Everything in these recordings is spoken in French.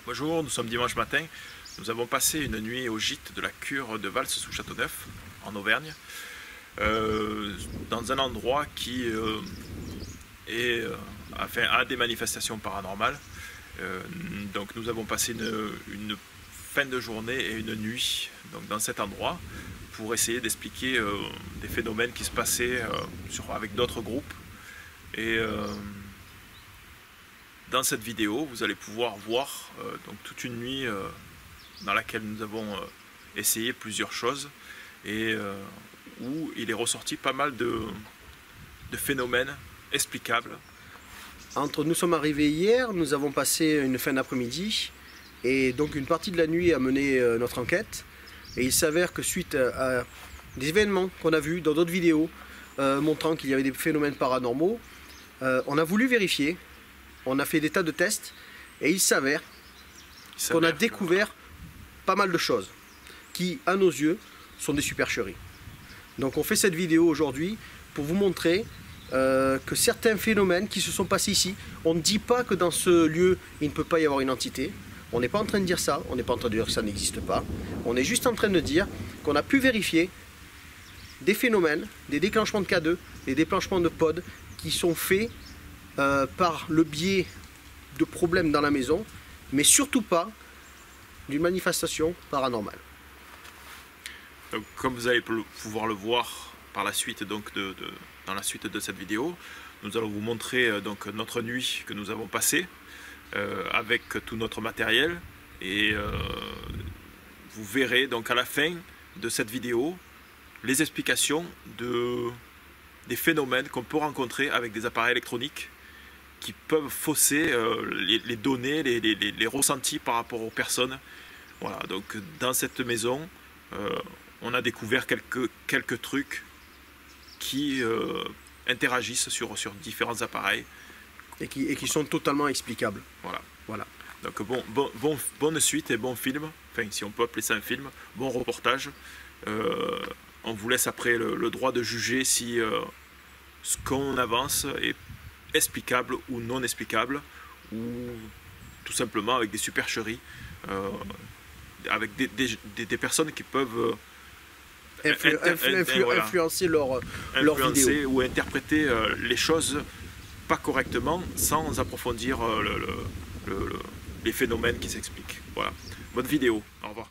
Bonjour, nous sommes dimanche matin. Nous avons passé une nuit au gîte de la cure de Vals-sous-Châteauneuf, en Auvergne, dans un endroit qui a des manifestations paranormales. Donc nous avons passé une fin de journée et une nuit dans cet endroit pour essayer d'expliquer des phénomènes qui se passaient avec d'autres groupes. Et dans cette vidéo, vous allez pouvoir voir toute une nuit dans laquelle nous avons essayé plusieurs choses et où il est ressorti pas mal de phénomènes explicables. Nous sommes arrivés hier, nous avons passé une fin d'après-midi et donc une partie de la nuit à mener notre enquête. Et il s'avère que suite à des événements qu'on a vus dans d'autres vidéos montrant qu'il y avait des phénomènes paranormaux, on a voulu vérifier, on a fait des tas de tests et il s'avère qu'on a découvert pas mal de choses qui, à nos yeux, sont des supercheries. Donc on fait cette vidéo aujourd'hui pour vous montrer que certains phénomènes qui se sont passés ici, on ne dit pas que dans ce lieu il ne peut pas y avoir une entité, on n'est pas en train de dire ça, on n'est pas en train de dire que ça n'existe pas, on est juste en train de dire qu'on a pu vérifier des phénomènes, des déclenchements de K2, des déclenchements de pod qui sont faits par le biais de problèmes dans la maison, mais surtout pas d'une manifestation paranormale. Donc, comme vous allez pouvoir le voir par la suite, dans la suite de cette vidéo, nous allons vous montrer notre nuit que nous avons passée avec tout notre matériel et vous verrez donc à la fin de cette vidéo les explications des phénomènes qu'on peut rencontrer avec des appareils électroniques qui peuvent fausser les données, les ressentis par rapport aux personnes. Voilà, donc dans cette maison, on a découvert quelques trucs qui interagissent sur différents appareils. Et qui sont totalement explicables. Voilà. Donc bonne suite et bon film, enfin si on peut appeler ça un film, bon reportage. On vous laisse après le droit de juger si ce qu'on avance est explicable ou non explicable, ou tout simplement avec des supercheries, avec des personnes qui peuvent influencer leur vidéo ou interpréter les choses pas correctement sans approfondir les phénomènes qui s'expliquent. Voilà. Bonne vidéo. Au revoir.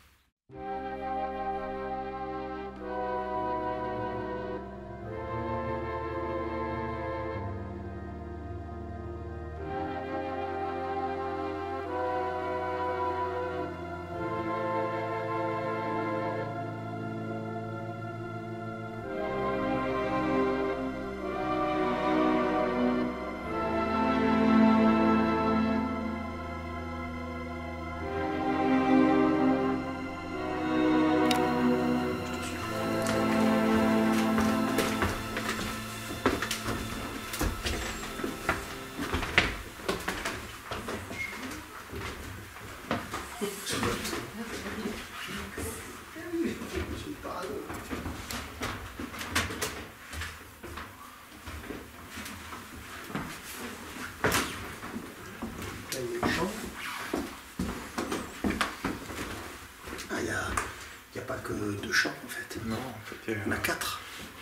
Il n'y a pas que 2 chambres en fait. Non, en fait, il y en a 4.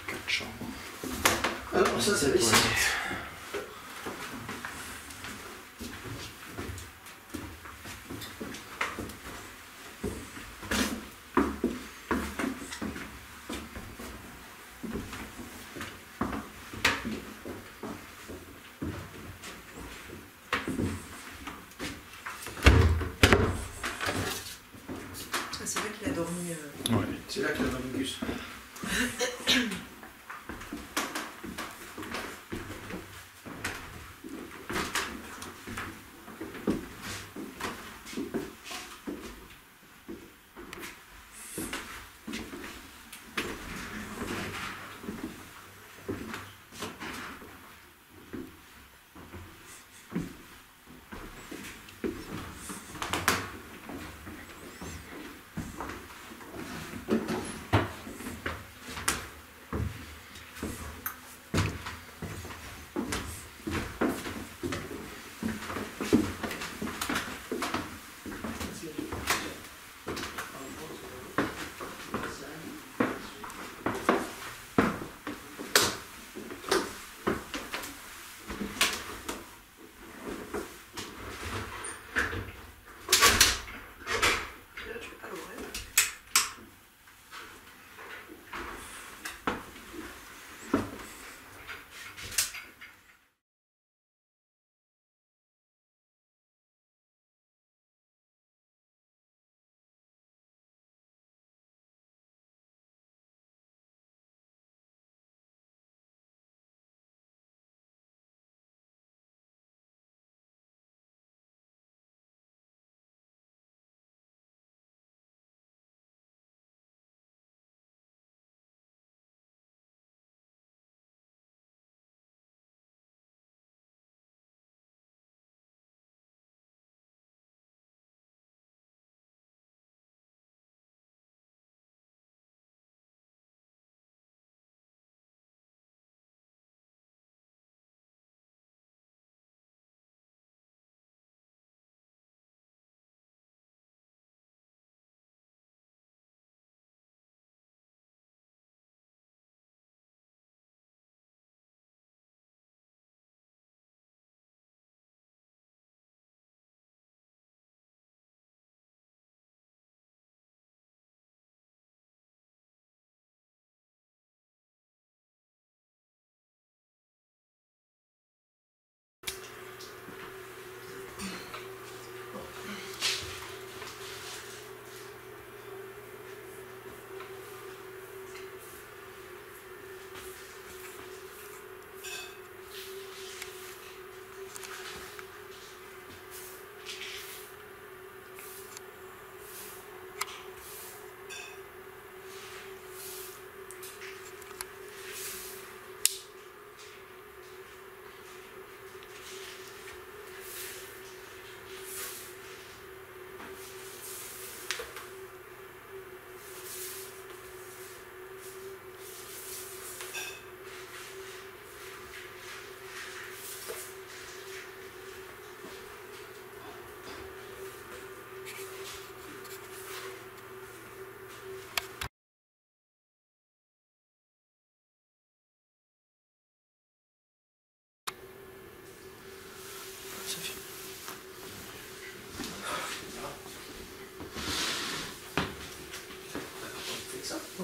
4 chambres. Alors ça, c'est ici. C'est là qu'il a dormi. Ouais. C'est là qu'il a dormi Gus.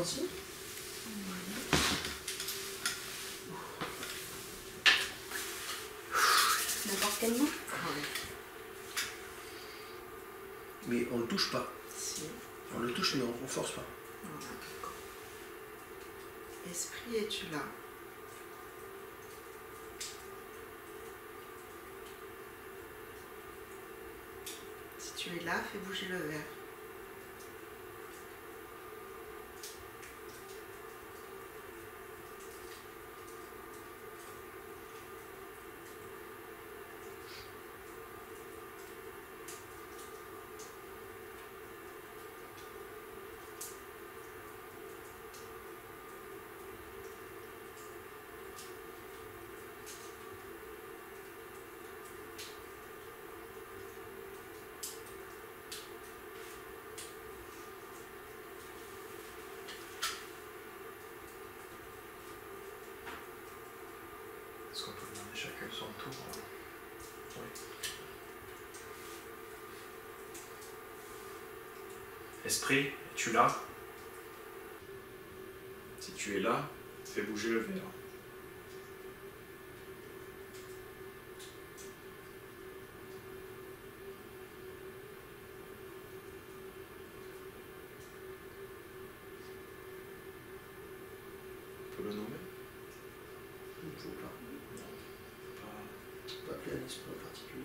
fois-ci. N'importe quel mot. Mais on ne le touche pas. Si. On le touche mais on ne force pas. Voilà. Esprit, es-tu là? Si tu es là, fais bouger le verre. Est-ce qu'on peut demander chacun son tour? Oui. Esprit, es-tu là? Si tu es là, fais bouger le verre. On peut le nommer? Il ne faut pas. Pas- Pas appeler un esprit en particulier.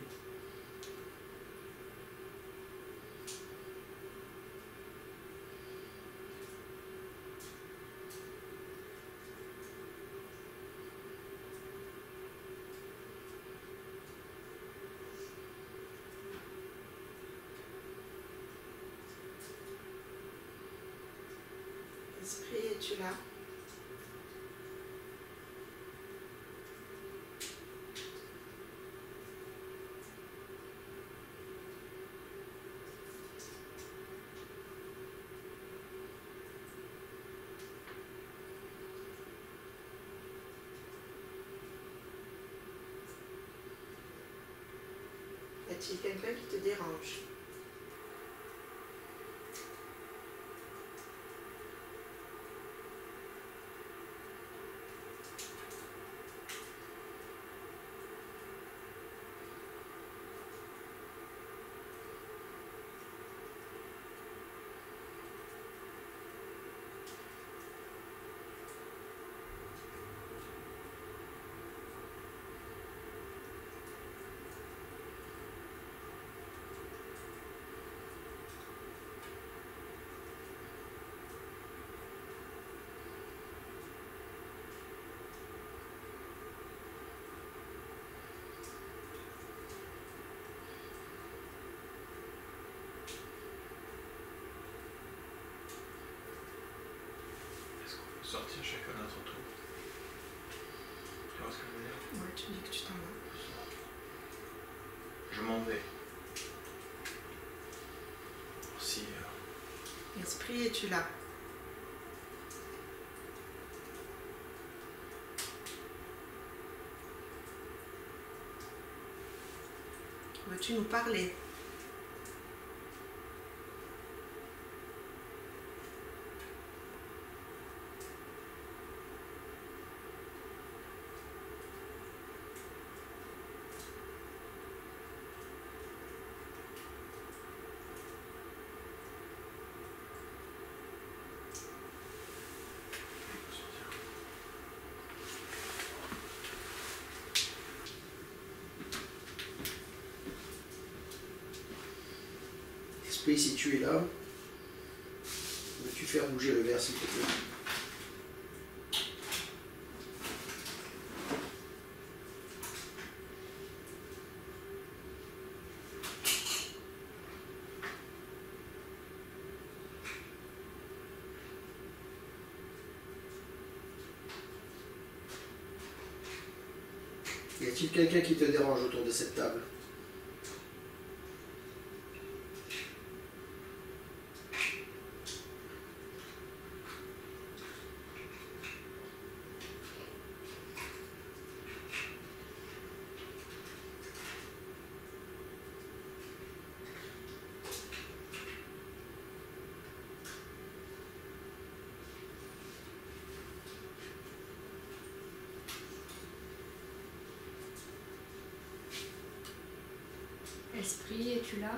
Esprit, es-tu là? Y a-t-il quelqu'un qui te dérange? Est-ce qu'on peut sortir chacun à notre tour? Tu vois ce que je veux dire? Ouais, tu dis que tu t'en vas. Je m'en vais. Si Esprit, es-tu là? Veux-tu nous parler? on peut sortir. Esprit, si tu es là, veux-tu faire bouger le verre s'il te plaît? Y a-t-il quelqu'un qui te dérange autour de cette table? Esprit, es-tu là?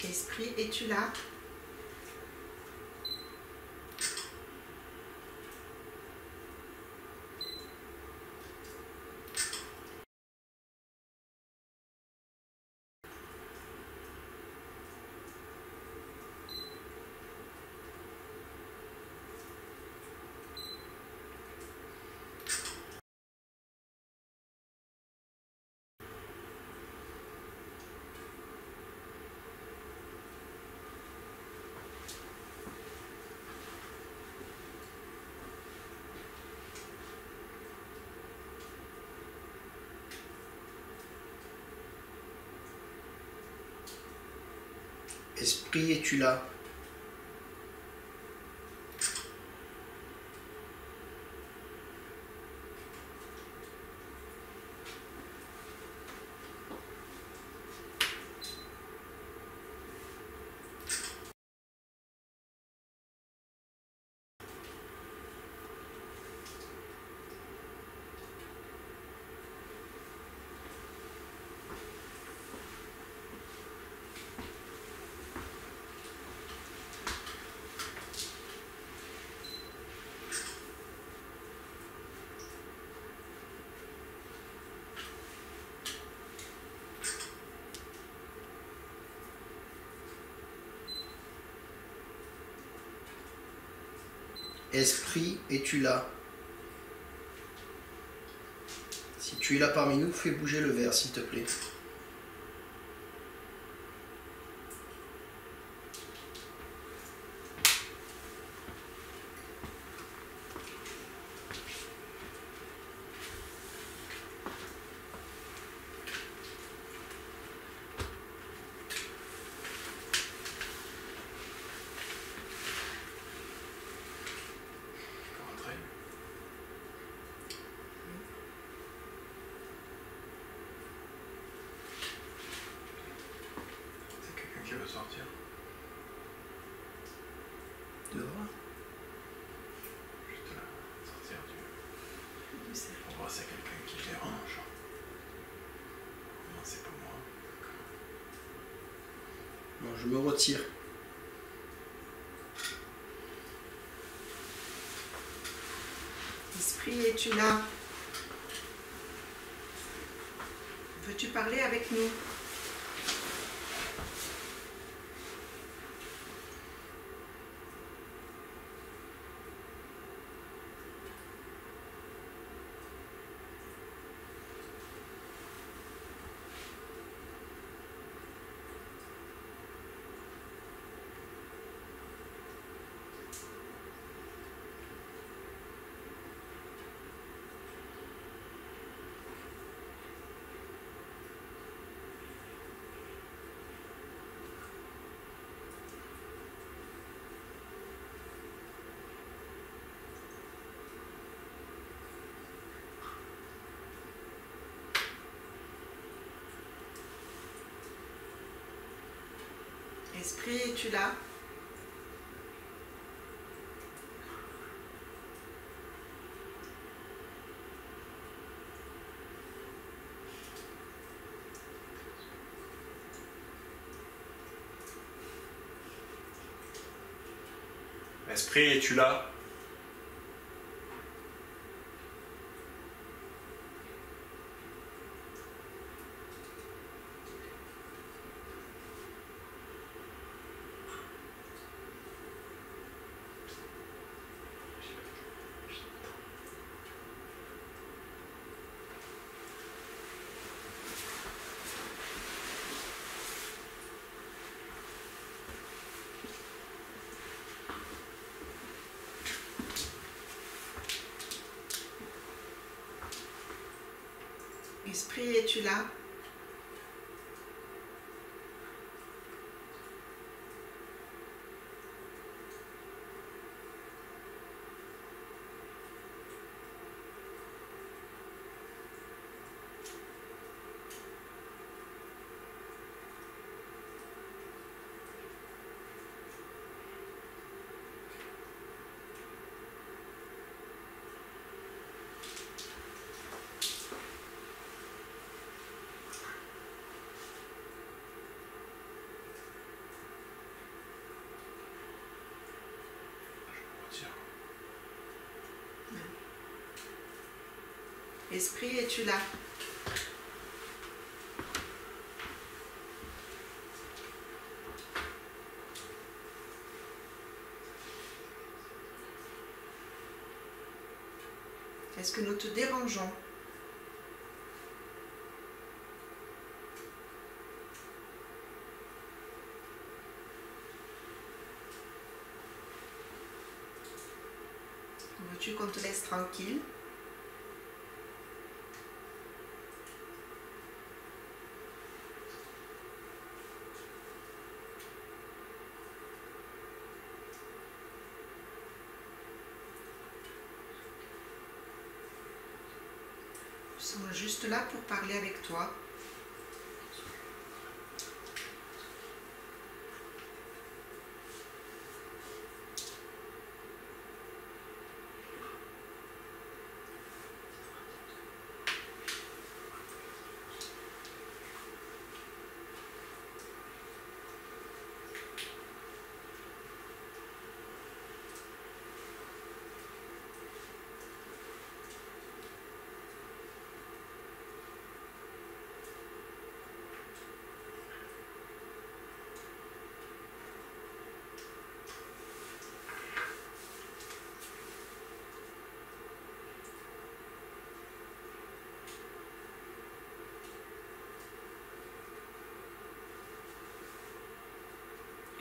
Esprit, es-tu là? Esprit, es-tu là? Esprit, es-tu là? Si tu es là parmi nous, fais bouger le verre, s'il te plaît. Qui veut sortir? Dehors. Juste là, sortir du... Pour voir s'il y a quelqu'un qui dérange. Non, c'est pas moi. Bon, je me retire. Esprit, es-tu là? Veux-tu parler avec nous? Esprit, es-tu là? Esprit, es-tu là? Esprit, es-tu là? Esprit, es-tu là? Est-ce que nous te dérangeons? Veux-tu qu'on te laisse tranquille? Nous sommes juste là pour parler avec toi.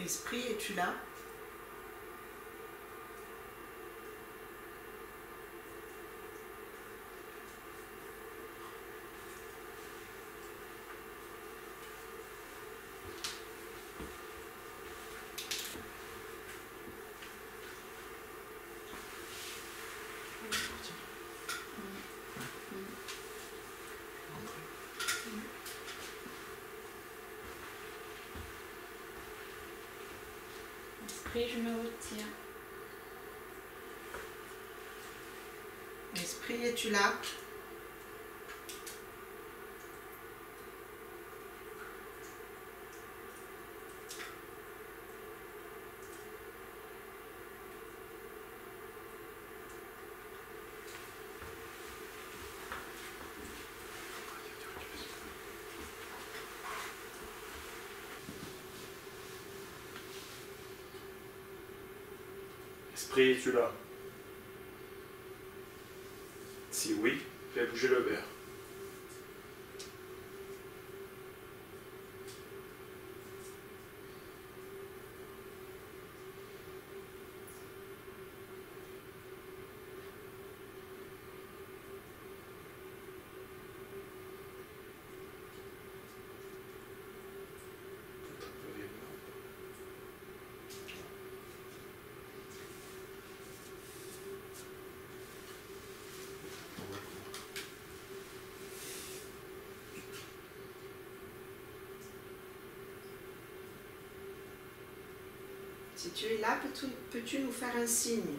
Esprit, es-tu là? Esprit, je me retire. Esprit, es-tu là? Esprit, es-tu là? Si oui, fais bouger le verre. Si tu es là, peux-tu nous faire un signe?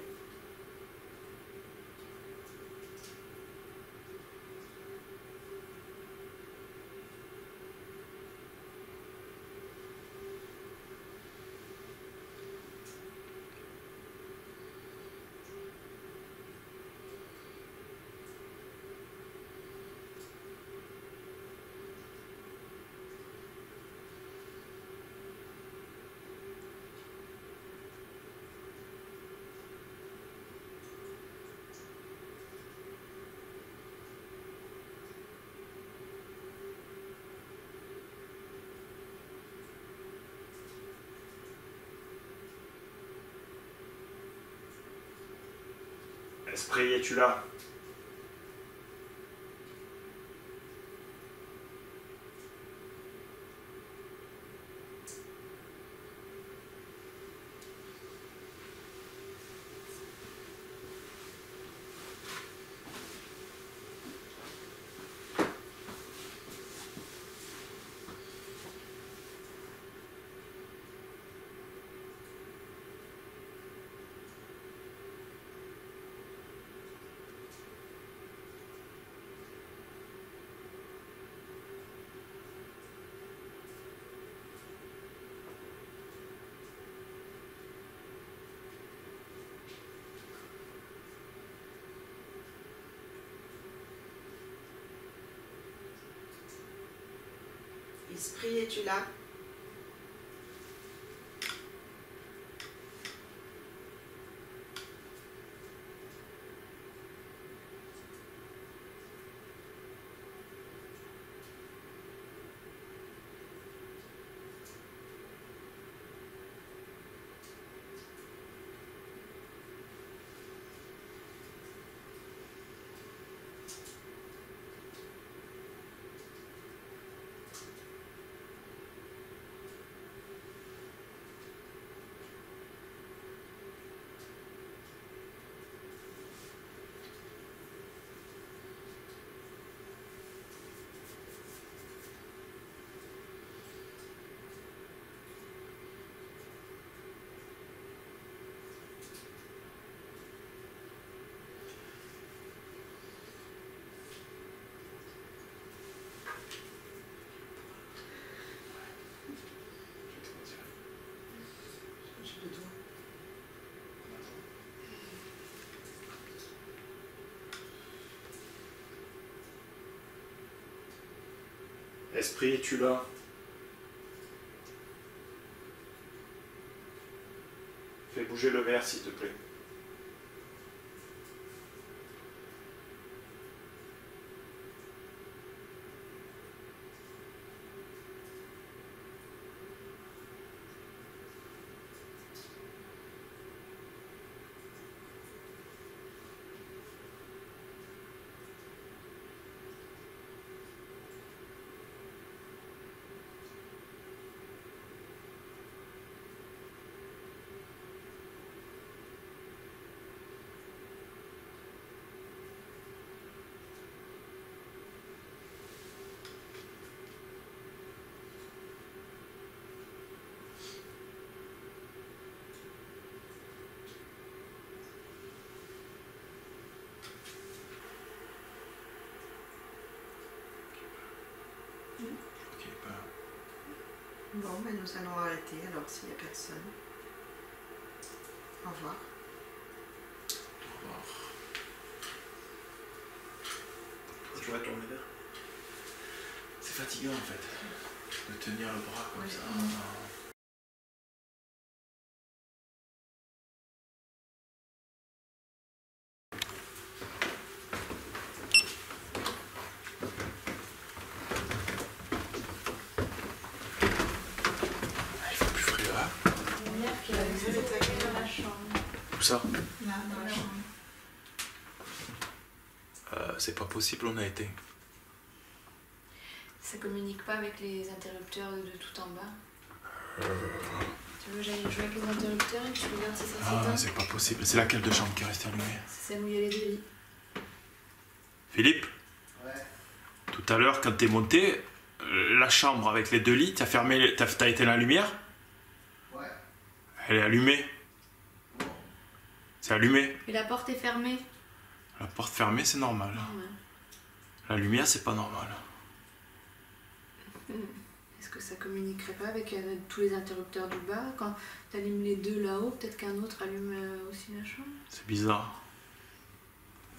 Esprit, es-tu là? Esprit, es-tu là? Esprit, es-tu là? Fais bouger le verre, s'il te plaît. Bon, ben nous allons arrêter alors s'il n'y a personne. Au revoir. Au revoir. Je vais tourner vers. C'est fatigant en fait, de tenir le bras comme ça. Où ça? Là, dans la chambre. C'est pas possible, on a été. Ça communique pas avec les interrupteurs de tout en bas. Tu veux que j'aille jouer avec les interrupteurs et que tu regardes si ça s'éteint? C'est pas possible. C'est laquelle de chambre qui est restée allumée? C'est celle où il y a les deux lits. Philippe? Ouais. Tout à l'heure, quand t'es monté, la chambre avec les deux lits, t'as éteint la lumière? Ouais. Elle est allumée. C'est allumé. Et la porte est fermée? La porte fermée, c'est normal. Ouais. La lumière, c'est pas normal. Est-ce que ça communiquerait pas avec tous les interrupteurs du bas? Quand tu allumes les deux là-haut, peut-être qu'un autre allume aussi la chambre? C'est bizarre.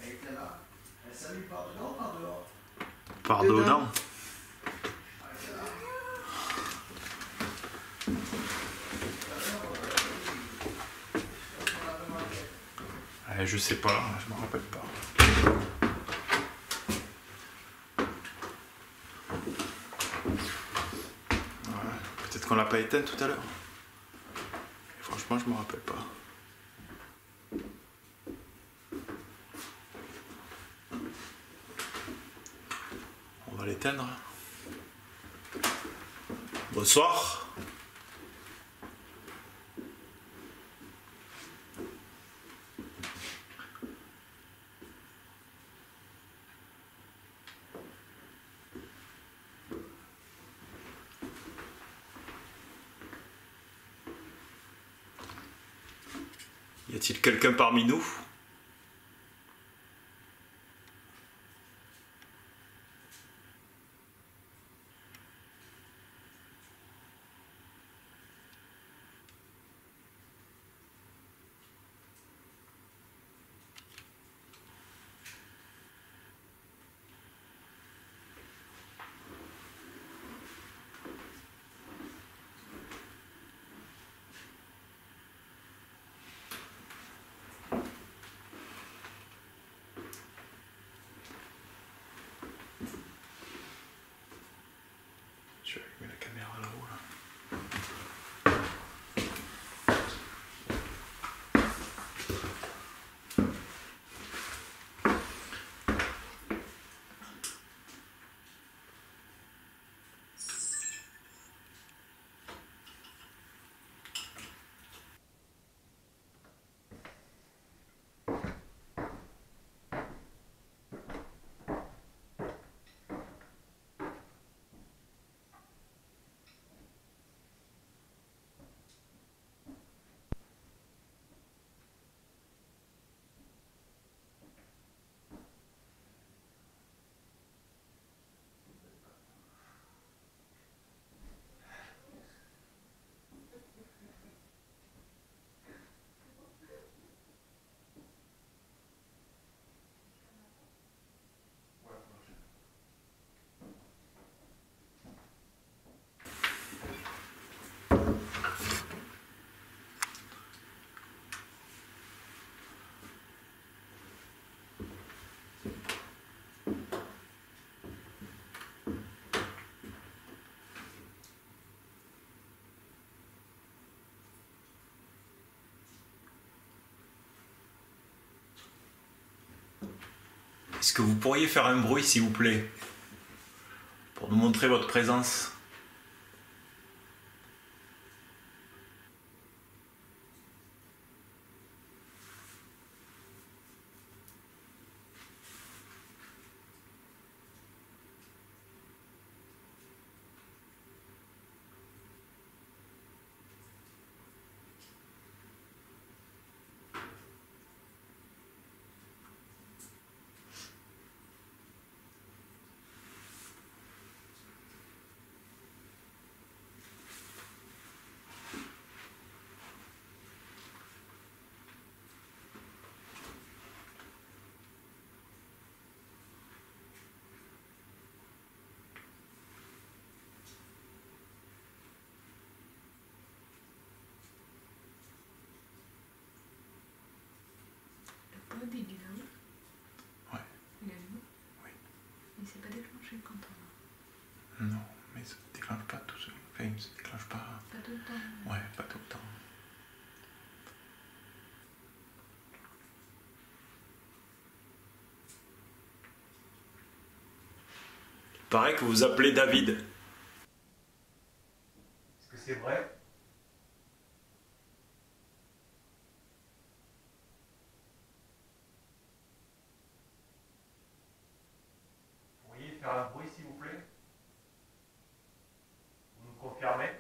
Elle était là. Elle s'allume par dedans ou par dehors? Par Dedans. dedans. Je sais pas, je me rappelle pas. Ouais, peut-être qu'on l'a pas éteinte tout à l'heure. Franchement, je me rappelle pas. On va l'éteindre. Bonsoir. Y a-t-il quelqu'un parmi nous? Est-ce que vous pourriez faire un bruit, s'il vous plaît, pour nous montrer votre présence? Il est verrouillé. Ouais. Il est allumé. Oui. Il s'est pas déclenché quand on... Non, mais ça ne déclenche pas tout seul. Enfin, ça ne déclenche pas... Pas tout le temps. Ouais, pas tout le temps. Il paraît que vous vous appelez David. Est-ce que c'est vrai? Vous pourriez faire un bruit, s'il vous plaît? Vous nous confirmez?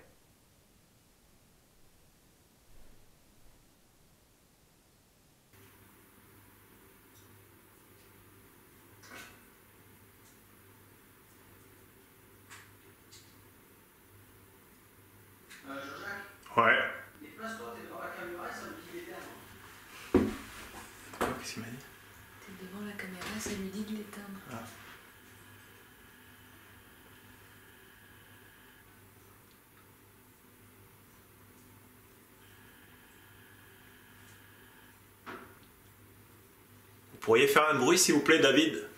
Ouais. Déplace-toi, t'es devant la caméra et ça me dit d'éteindre. Quoi, qu'est-ce qu'il m'a dit? T'es devant la caméra, ça lui dit de l'éteindre. Ah. Vous pourriez faire un bruit, s'il vous plaît, David?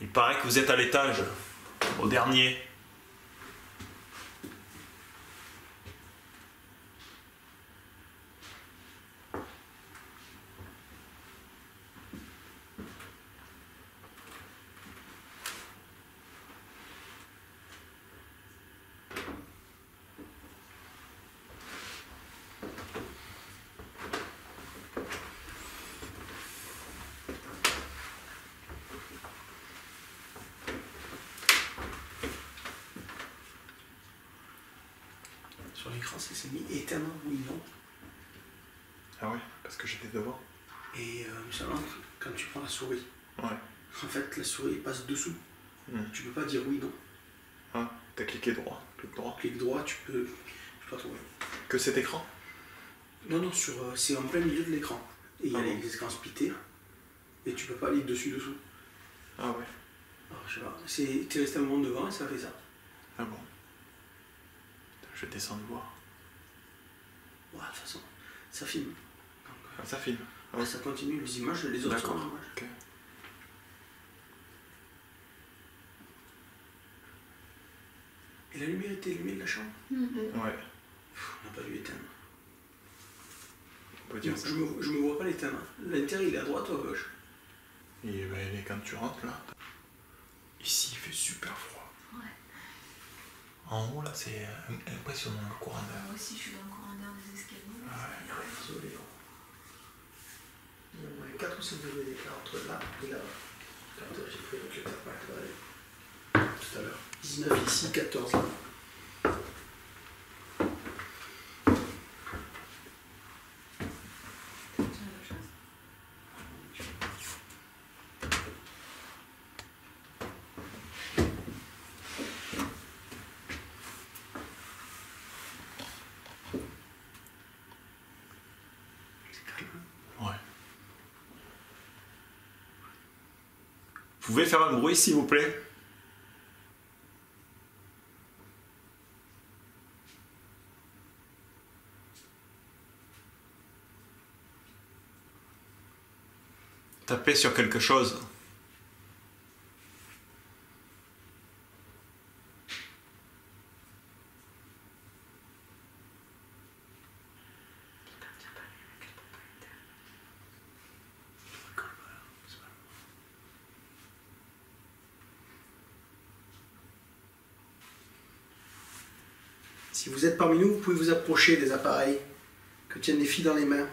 Il paraît que vous êtes à l'étage, au dernier. Sur l'écran, ça s'est mis éteindre, oui, non. Ah ouais, parce que j'étais devant. Et seulement quand tu prends la souris, Ouais. en fait, la souris passe dessous. Tu peux pas dire oui, non. Ah, t'as cliqué droit, clic droit. Clic droit, tu peux pas trouver. Que cet écran? Non, non, c'est en plein milieu de l'écran. Et il y a Ah bon. les écrans splittés. Et tu peux pas aller dessus, dessous. Ah ouais. Alors, je sais pas. T'es resté un moment devant et ça fait ça. Ah bon. Je vais descendre voir. Ouais, de toute façon, ça filme. Donc, Ah, ça filme. Ah ouais. ça continue, les images, les autres sont en D'accord. images. Ok. Et la lumière était allumée de la chambre. Ouais. On n'a pas dû éteindre. On peut dire ça. Je me vois pas l'éteindre. L'intérieur, il est à droite ou à gauche? Il est quand tu rentres là. Ici, il fait super froid. Ouais. En haut, là, c'est impressionnant le courant d'air. Moi aussi, je suis dans le courant d'air des escaliers. Désolé. Il y a moins 4 ou 5 degrés d'écart entre là et là. Quand j'ai fait le tapage, tout à l'heure. 19 ici, 14 là. Vous pouvez faire un bruit s'il vous plaît? Tapez sur quelque chose. Si vous êtes parmi nous, vous pouvez vous approcher des appareils que tiennent les filles dans les mains.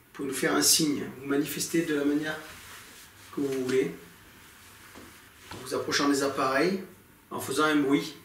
Vous pouvez nous faire un signe, vous manifester de la manière que vous voulez. En vous approchant des appareils, en faisant un bruit.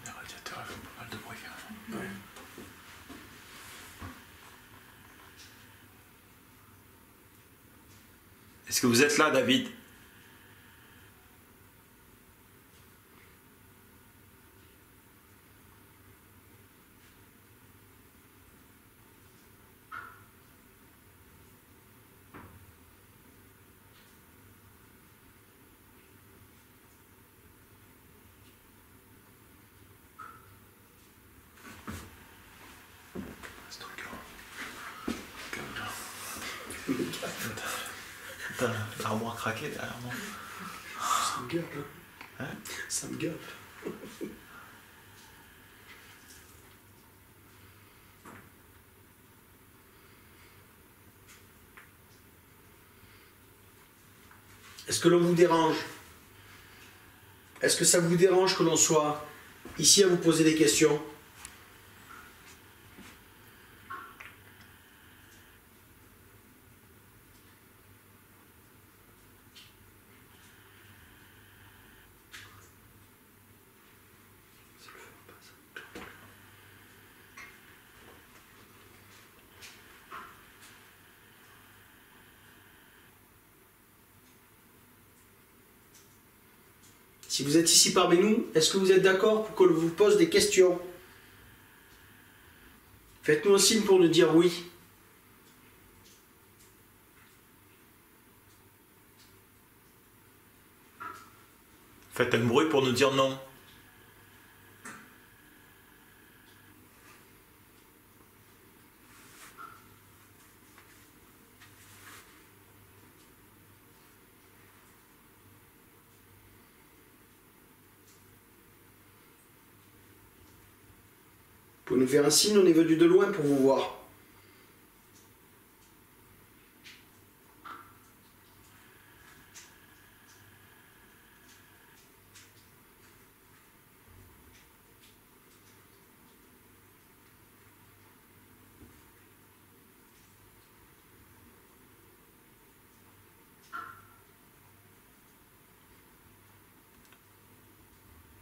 Les radiateurs font pas mal de bruit quand même. Ouais. Est-ce que vous êtes là, David? Ce truc-là. Putain, l'armoire craquée derrière moi. Ça me gâte, hein. Hein? Ça me gâte. Est-ce que l'on vous dérange? Est-ce que ça vous dérange que l'on soit ici à vous poser des questions? Si vous êtes ici parmi nous, est-ce que vous êtes d'accord pour que l'on vous pose des questions? Faites-nous un signe pour nous dire oui. Faites un bruit pour nous dire non. Vous pouvez nous faire un signe, on est venu de loin pour vous voir.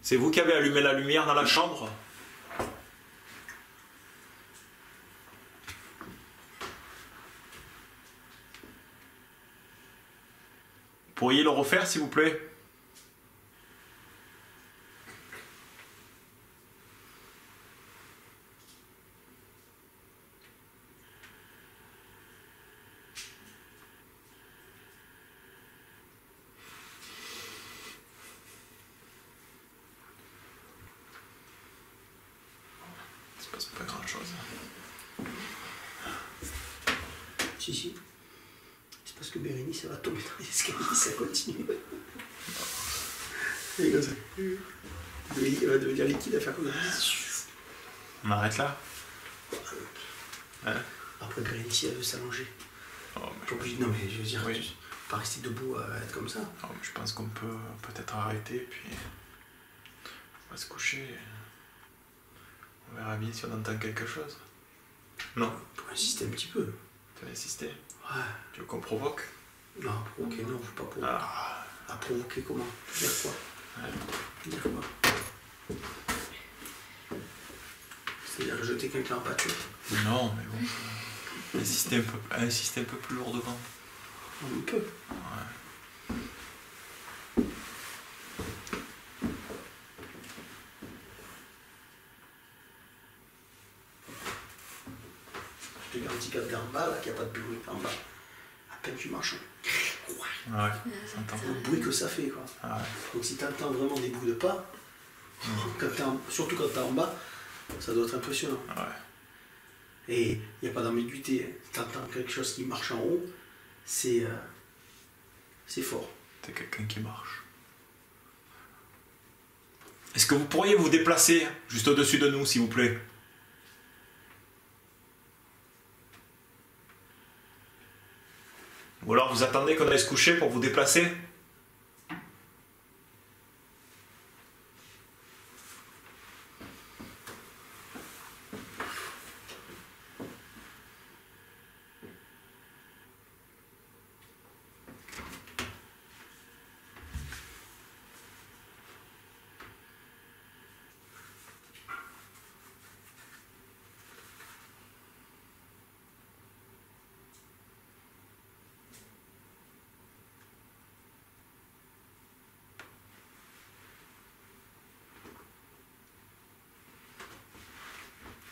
C'est vous qui avez allumé la lumière dans la chambre? Pourriez le refaire s'il vous plaît? Il se passe pas grand chose. Si, si. C'est parce que Bérénice, elle va tomber dans les escaliers, ça continue. Et comme ça. Elle va devenir liquide à faire comme ça. On arrête là. Hein? Après, Bérénice, elle veut s'allonger. Oh, Non, mais je veux dire, oui. pas rester debout à être comme ça. Oh, je pense qu'on peut peut-être arrêter, puis on va se coucher. On verra bien si on entend quelque chose. Non? Pour insister un petit peu. Tu vas insister? Ouais. Tu veux qu'on provoque? Non, provoquer, non, faut pas provoquer. Ah. À provoquer comment? Dire quoi? Ouais. Dire quoi? C'est-à-dire jeter quelqu'un en pâture. Non, mais bon. Insister un peu plus lourdement. Un peu. Ouais. Je te garantis qu'en bas, là, qu'il n'y a pas de bruit en bas. À peine tu marches. Ouais, ça entend. Le bruit que ça fait, quoi. Ah ouais. Donc si tu entends vraiment des bruits de pas, surtout quand tu es en bas, ça doit être impressionnant. Ouais. Et il n'y a pas d'ambiguïté. Tu entends quelque chose qui marche en haut, c'est fort. C'est quelqu'un qui marche. Est-ce que vous pourriez vous déplacer juste au-dessus de nous, s'il vous plaît? Ou alors vous attendez qu'on aille se coucher pour vous déplacer?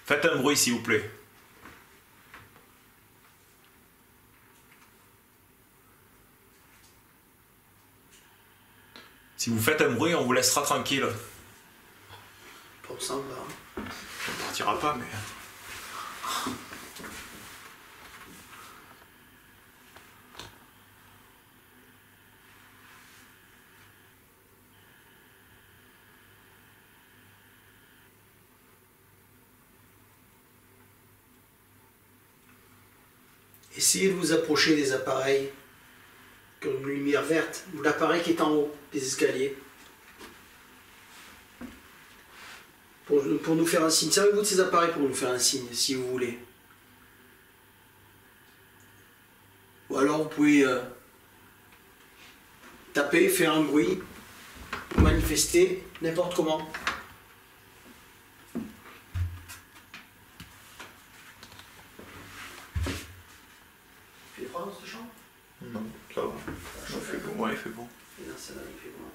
Faites un bruit, s'il vous plaît. Si vous faites un bruit, on vous laissera tranquille. Pour ça, on va. On partira pas, mais... Essayez de vous approcher des appareils comme une lumière verte, ou l'appareil qui est en haut des escaliers. Pour nous faire un signe. Servez-vous de ces appareils pour nous faire un signe, si vous voulez. Ou alors vous pouvez taper, faire un bruit, ou manifester, n'importe comment. Il fait froid dans cette chambre? Non, ça va. Il fait bon, ouais, il fait bon. Et dans celle-là, il fait bon.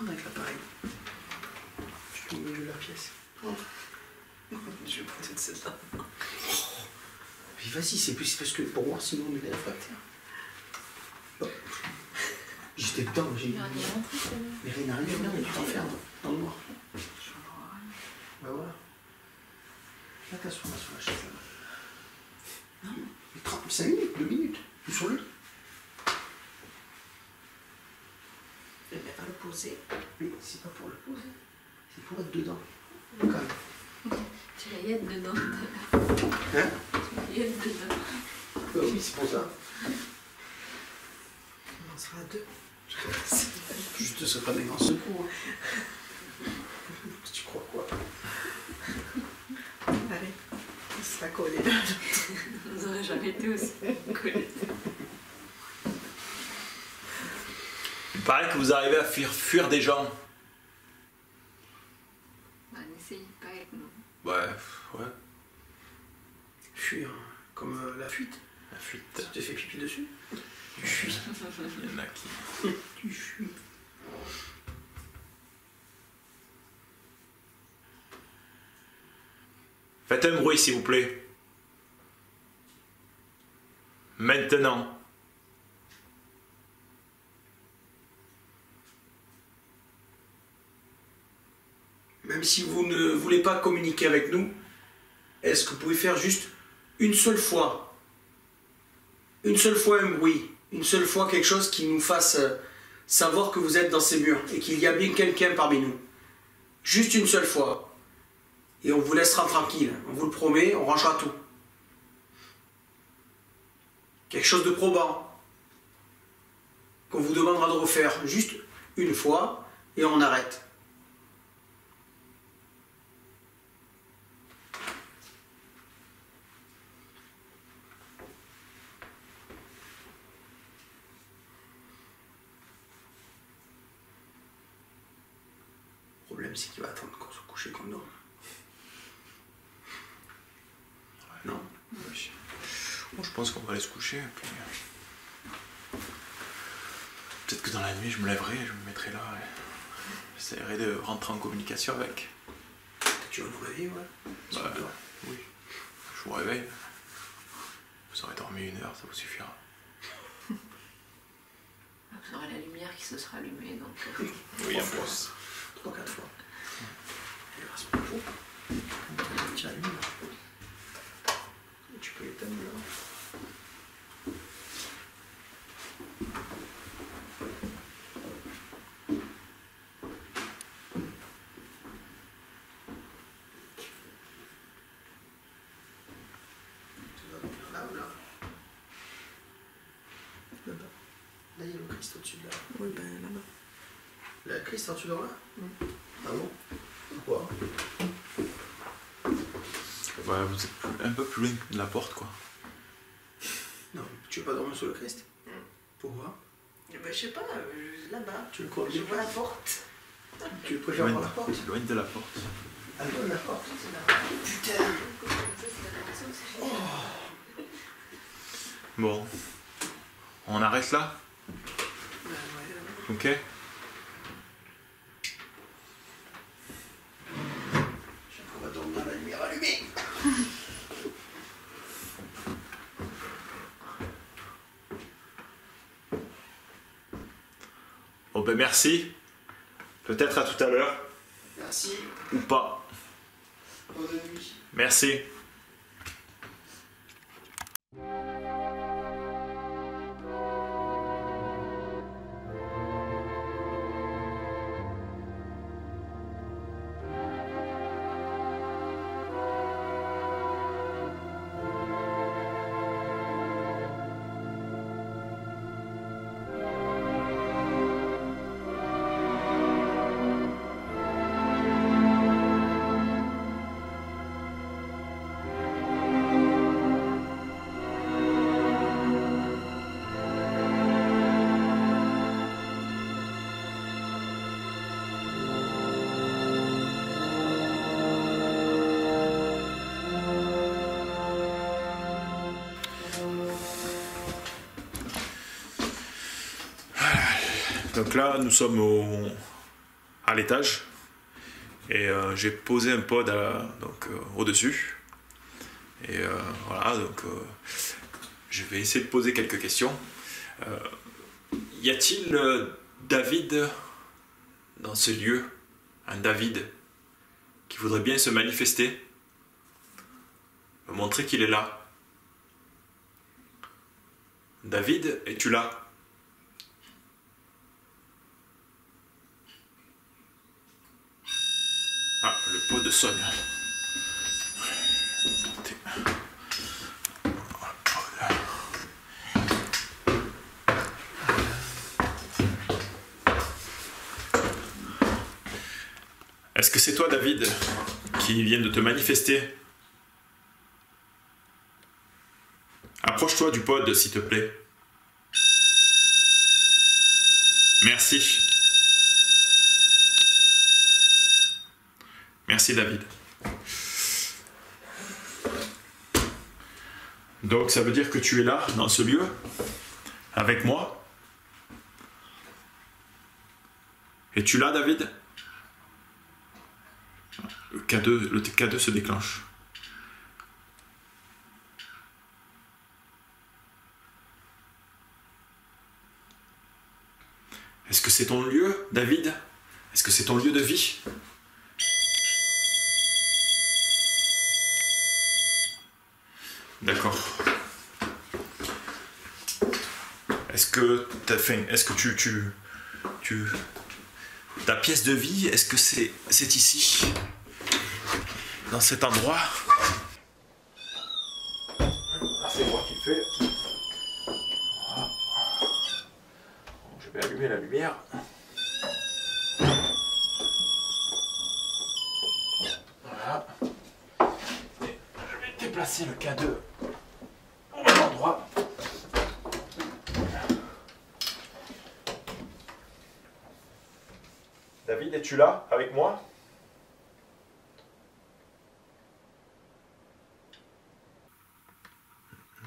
Avec l'appareil. Je suis au milieu de la pièce. Oh. Je vais prendre celle-là. Mais vas-y, c'est plus parce que pour moi, sinon on est réfractaire. Oh. J'étais dedans, j'ai eu. Mais rien n'arrive bien, et tu t'enfermes dans le noir. Bah voilà. Là, t'assois sur la chaise là. Non, mais 5 minutes, 2 minutes. Ou sur le lit. Je vais pas le poser. Mais c'est pas pour le poser, c'est pour être dedans. Calme. Tu la yettes dedans. Hein? Tu la yettes dedans. Bah oui, c'est pour ça. On en sera à 2. Je te serais pas des grands secours. Hein. Tu crois quoi? Allez. pas collé. Vous n'aurez jamais été aussi collés. Il paraît que vous arrivez à fuir des gens. Bah, n'essayez pas avec nous. Ouais. Fuir, comme la fuite. La fuite. Tu te fais pipi dessus. Tu fuis. Il y en a qui... Tu fuis. Faites un bruit, s'il vous plaît. Maintenant. Même si vous ne voulez pas communiquer avec nous, est-ce que vous pouvez faire juste une seule fois un bruit, une seule fois quelque chose qui nous fasse savoir que vous êtes dans ces murs et qu'il y a bien quelqu'un parmi nous. Juste une seule fois. Et on vous laissera tranquille, on vous le promet, on rangera tout. Quelque chose de probant, qu'on vous demandera de refaire juste une fois et on arrête. Le problème, c'est qu'il va attendre qu'on se couche et qu'on dorme. Non. Oui. Bon, je pense qu'on va aller se coucher. Puis... peut-être que dans la nuit, je me lèverai, je me mettrai là. Et... j'essaierai de rentrer en communication avec. Tu vas nous réveiller, ouais. Bah, oui. Je vous réveille. Vous aurez dormi 1 heure, ça vous suffira. Vous aurez la lumière qui se sera allumée, donc... Oui, en plus. 3-4 fois. Il reste pas chaud. Tu allumes. Tu peux l'éteindre là. Là ou là? Là-bas. Là, il y a le Christ au-dessus de là. Oui, ben là-bas. Le Christ au-dessus de là? Ah bon? Pourquoi? Ouais, vous êtes un peu plus loin de la porte, quoi. Non, tu veux pas dormir sur le Christ? Pourquoi? Ben, je sais pas, là-bas. Tu veux quoi? Je vois la porte. Tu préfères voir la porte? Loin de la porte. Ah, loin de la porte? Putain! Bon. On arrête là? Ok? On va dormir à la lumière allumée. Bon ben merci. Peut-être à tout à l'heure. Merci. Ou pas. Bonne nuit. Merci. Donc là, nous sommes à l'étage et j'ai posé un pod au-dessus. Et voilà, donc je vais essayer de poser quelques questions. Y a-t-il David dans ce lieu? Un David qui voudrait bien se manifester? Me montrer qu'il est là. David, es-tu là? Ah, le pot de Sonia. Est-ce que c'est toi, David, qui vient de te manifester? Approche-toi du pod, s'il te plaît. Merci. Merci, David. Donc, ça veut dire que tu es là, dans ce lieu, avec moi. Es-tu là, David? Le K2 se déclenche. Est-ce que c'est ton lieu, David? Est-ce que c'est ton lieu de vie? D'accord. Est-ce que t'as fait, est-ce que ta pièce de vie, est-ce que c'est ici, dans cet endroit? C'est moi qui le fais. Je vais allumer la lumière. Voilà. Et je vais déplacer le K2 au même endroit. David, es-tu là avec moi?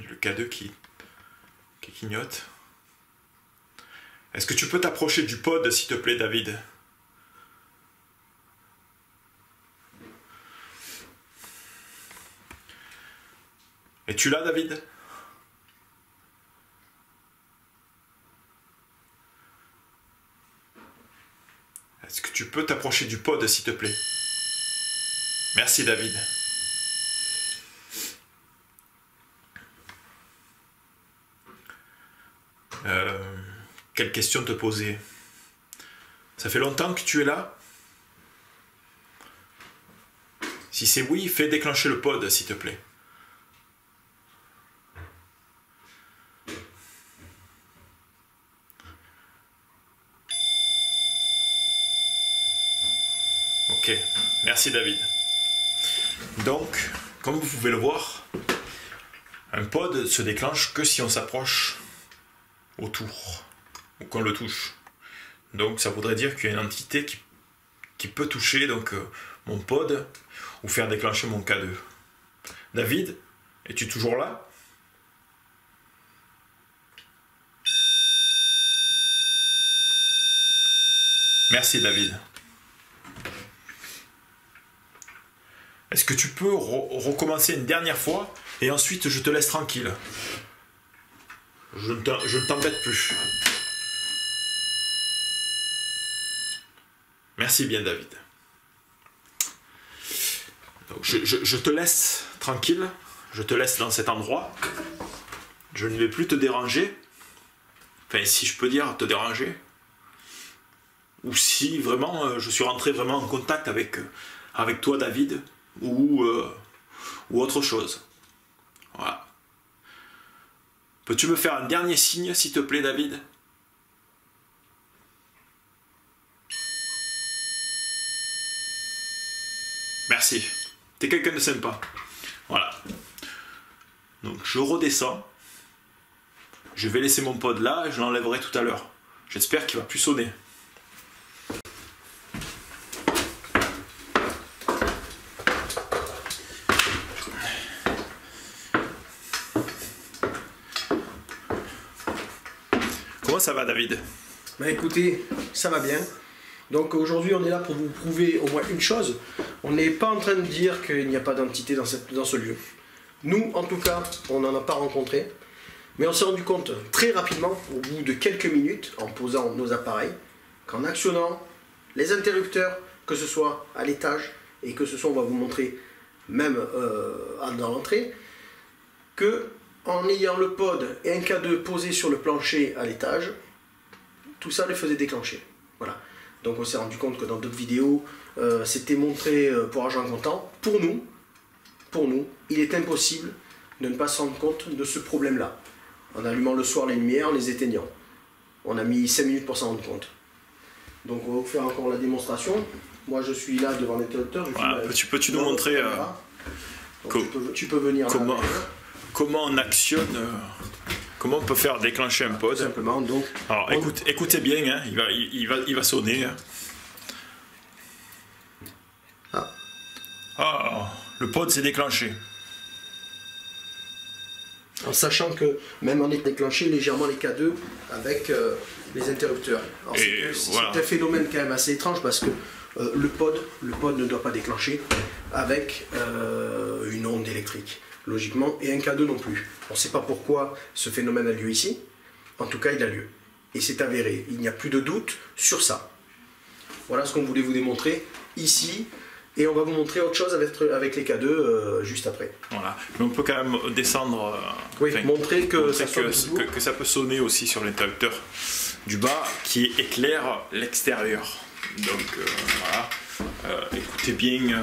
Le K2 qui clignote. Est-ce que tu peux t'approcher du pod, s'il te plaît, David? Es-tu là, David? Est-ce que tu peux t'approcher du pod, s'il te plaît? Merci, David. Quelle question te poser? Ça fait longtemps que tu es là? Si c'est oui, fais déclencher le pod, s'il te plaît. Ok, merci David. Donc, comme vous pouvez le voir, un pod se déclenche que si on s'approche autour, ou qu'on le touche. Donc ça voudrait dire qu'il y a une entité qui peut toucher donc, mon pod, ou faire déclencher mon K2. David, es-tu toujours là? Merci David. Est-ce que tu peux recommencer une dernière fois et ensuite je te laisse tranquille? Je ne t'embête plus. Merci bien David. Donc, je te laisse tranquille, je te laisse dans cet endroit. Je ne vais plus te déranger. Enfin, si je peux dire te déranger. Ou si vraiment je suis rentré vraiment en contact avec toi David. Ou autre chose. Voilà. Peux-tu me faire un dernier signe, s'il te plaît, David? Merci. T'es quelqu'un de sympa. Voilà. Donc, je redescends. Je vais laisser mon pod là et je l'enlèverai tout à l'heure. J'espère qu'il va plus sonner. Comment ça va, David? Bah écoutez, ça va bien. Donc aujourd'hui on est là pour vous prouver au moins une chose. On n'est pas en train de dire qu'il n'y a pas d'entité dans ce lieu. Nous, en tout cas, on n'en a pas rencontré. Mais on s'est rendu compte très rapidement, au bout de quelques minutes, en posant nos appareils, qu'en actionnant les interrupteurs, que ce soit à l'étage, et que ce soit, on va vous montrer même dans l'entrée, que en ayant le pod et un K2 posé sur le plancher à l'étage, tout ça les faisait déclencher. Voilà. Donc on s'est rendu compte que dans d'autres vidéos, c'était montré pour argent comptant. Pour nous, il est impossible de ne pas se rendre compte de ce problème-là. En allumant le soir les lumières, en les éteignant. On a mis 5 minutes pour s'en rendre compte. Donc on va vous faire encore la démonstration. Moi je suis là devant l'interrupteur. Voilà, peux-tu nous montrer tu peux venir comment... là. comment on actionne, comment on peut faire déclencher un pod. Simplement, donc. Alors écoutez bien, hein, il va sonner. Hein. Ah, le pod s'est déclenché. En sachant que même on est déclenché légèrement les K2 avec les interrupteurs. Alors, c'est un phénomène quand même assez étrange parce que le pod ne doit pas déclencher avec une onde électrique, logiquement, et un K2 non plus. On ne sait pas pourquoi ce phénomène a lieu ici, en tout cas il a lieu. Et c'est avéré, il n'y a plus de doute sur ça. Voilà ce qu'on voulait vous démontrer ici. Et on va vous montrer autre chose avec les K2 juste après. Voilà, mais on peut quand même descendre. Montrer que ça peut sonner aussi sur l'interrupteur du bas qui éclaire l'extérieur. Donc voilà, écoutez bien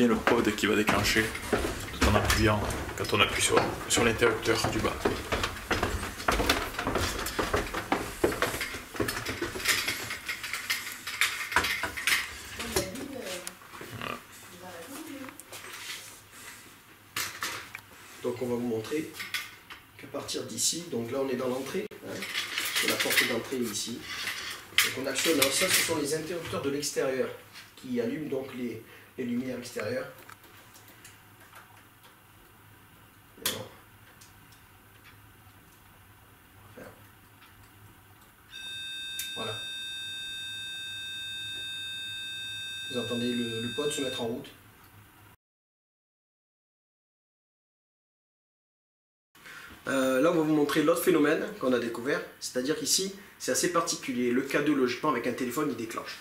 le pod qui va déclencher tout en appuyant quand on appuie sur l'interrupteur du bas. Donc on va vous montrer qu'à partir d'ici, donc là on est dans l'entrée, hein, sur la porte d'entrée ici. Donc on actionne, alors ça ce sont les interrupteurs de l'extérieur qui allument donc les lumières extérieures. Voilà. Vous entendez le pod se mettre en route. Là on va vous montrer l'autre phénomène qu'on a découvert, c'est-à-dire qu'ici c'est assez particulier. Le K2 logiquement avec un téléphone il déclenche.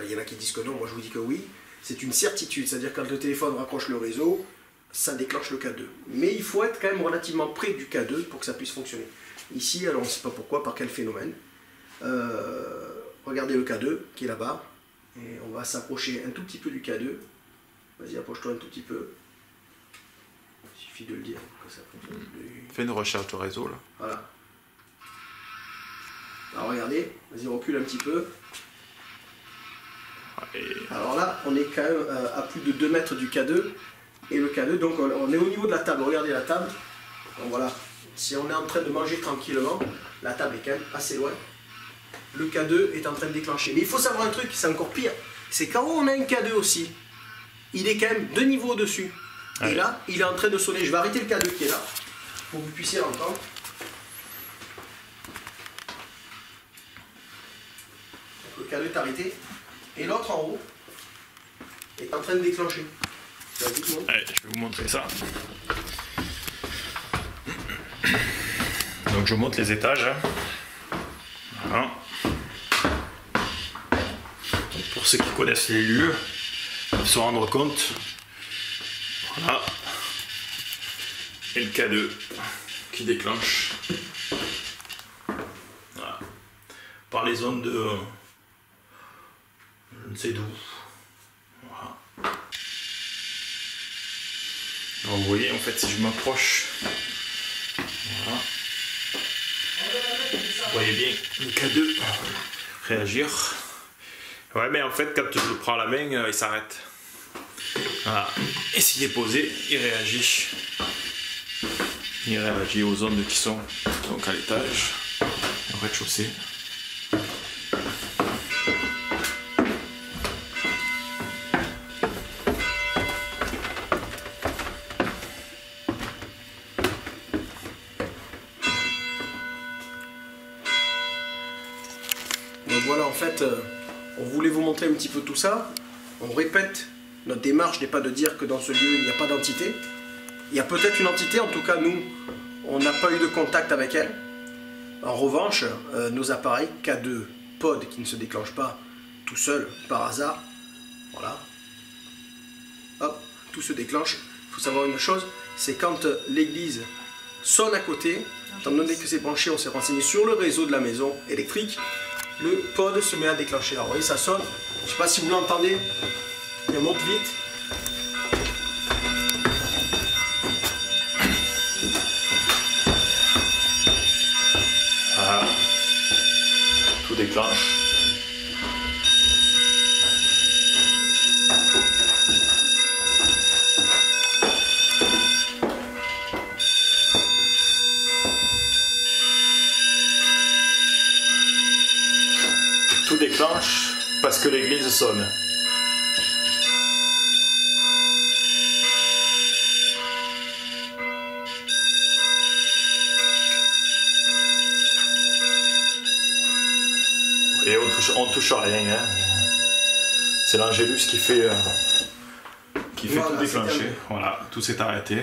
Il y en a qui disent que non, moi je vous dis que oui. C'est une certitude, c'est-à-dire quand le téléphone raccroche le réseau, ça déclenche le K2. Mais il faut être quand même relativement près du K2 pour que ça puisse fonctionner. Ici, alors on ne sait pas pourquoi, par quel phénomène. Regardez le K2 qui est là-bas. Et on va s'approcher un tout petit peu du K2. Vas-y, approche-toi un tout petit peu. Il suffit de le dire que ça fonctionne. Fais une recherche de réseau là. Voilà. Alors regardez, vas-y recule un petit peu. Et... Alors là, on est quand même à plus de 2 mètres du K2. Et le K2, donc on est au niveau de la table. Regardez la table. Donc voilà, si on est en train de manger tranquillement, la table est quand même assez loin. Le K2 est en train de déclencher. Mais il faut savoir un truc, c'est encore pire. C'est qu'en haut, on a un K2 aussi. Il est quand même 2 niveaux au-dessus. Et là, il est en train de sonner. Je vais arrêter le K2 qui est là, pour que vous puissiez l'entendre. Le K2 est arrêté. Et l'autre en haut est en train de déclencher. Allez, je vais vous montrer ça. Donc je monte les étages. Voilà. Donc, pour ceux qui connaissent les lieux, ils peuvent se rendre compte. Voilà. Et le K2 qui déclenche. Voilà. Par les ondes de... je ne sais d'où. Voilà. Alors, vous voyez, en fait, si je m'approche, voilà. Vous voyez bien le K2 réagir. Ouais, mais en fait, quand je le prends à la main, il s'arrête. Voilà. Et s'il est posé, il réagit. Il réagit aux ondes qui sont donc à l'étage, au rez-de-chaussée. Donc voilà, en fait, on voulait vous montrer un petit peu tout ça. On répète, notre démarche n'est pas de dire que dans ce lieu, il n'y a pas d'entité. Il y a peut-être une entité, en tout cas nous, on n'a pas eu de contact avec elle. En revanche, nos appareils K2 pod qui ne se déclenchent pas tout seul par hasard, voilà, hop, tout se déclenche. Il faut savoir une chose, c'est quand l'église sonne à côté, étant donné que c'est branché, on s'est renseigné sur le réseau de la maison électrique, le pod se met à déclencher. Alors vous voyez, ça sonne, je ne sais pas si vous l'entendez, il monte vite. Voilà. Tout déclenche. déclenche parce que l'église sonne. Et on touche à rien, hein. C'est l'Angélus qui fait voilà, tout déclencher. Voilà, tout s'est arrêté.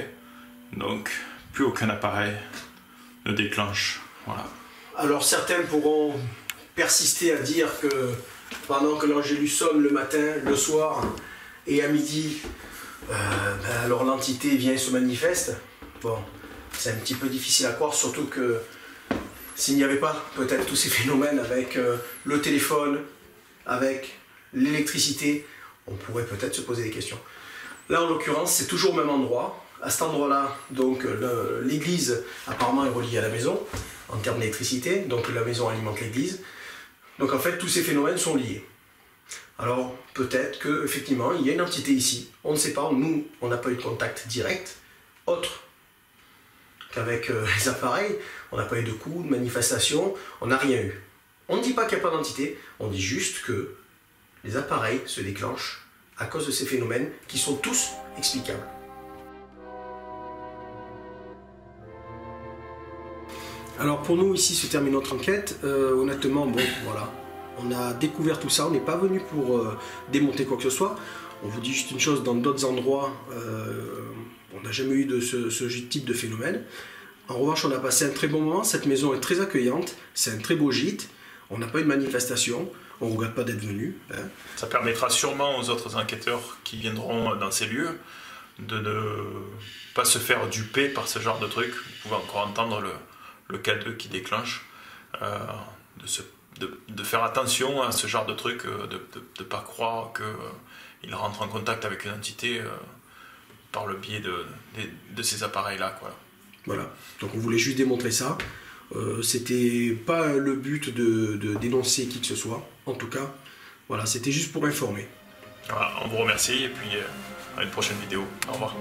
Donc, plus aucun appareil ne déclenche. Voilà. Alors, certains pourront persister à dire que pendant que l'Angélus sonne le matin, le soir et à midi, alors l'entité vient et se manifeste. Bon, c'est un petit peu difficile à croire, surtout que s'il n'y avait pas peut-être tous ces phénomènes avec le téléphone, avec l'électricité, on pourrait peut-être se poser des questions. Là, en l'occurrence, c'est toujours au même endroit. À cet endroit-là, donc l'église apparemment est reliée à la maison en termes d'électricité, donc la maison alimente l'église. Donc en fait, tous ces phénomènes sont liés. Alors peut-être qu'effectivement, il y a une entité ici. On ne sait pas, nous, on n'a pas eu de contact direct, autre qu'avec les appareils. On n'a pas eu de coups, de manifestations, on n'a rien eu. On ne dit pas qu'il n'y a pas d'entité, on dit juste que les appareils se déclenchent à cause de ces phénomènes qui sont tous explicables. Alors pour nous ici se termine notre enquête. Honnêtement, bon voilà, on a découvert tout ça, on n'est pas venu pour démonter quoi que ce soit. On vous dit juste une chose, dans d'autres endroits, on n'a jamais eu de ce type de phénomène. En revanche, on a passé un très bon moment, cette maison est très accueillante, c'est un très beau gîte, on n'a pas eu de manifestation, on ne regrette pas d'être venu. Hein. Ça permettra sûrement aux autres enquêteurs qui viendront dans ces lieux de ne pas se faire duper par ce genre de truc. Vous pouvez encore entendre le K2 qui déclenche, de faire attention à ce genre de truc, de ne pas croire qu'il rentre en contact avec une entité par le biais de ces appareils-là, quoi. Voilà, donc on voulait juste démontrer ça. C'était pas le but de dénoncer qui que ce soit, en tout cas, voilà, c'était juste pour informer. Voilà, on vous remercie et puis à une prochaine vidéo. Au revoir.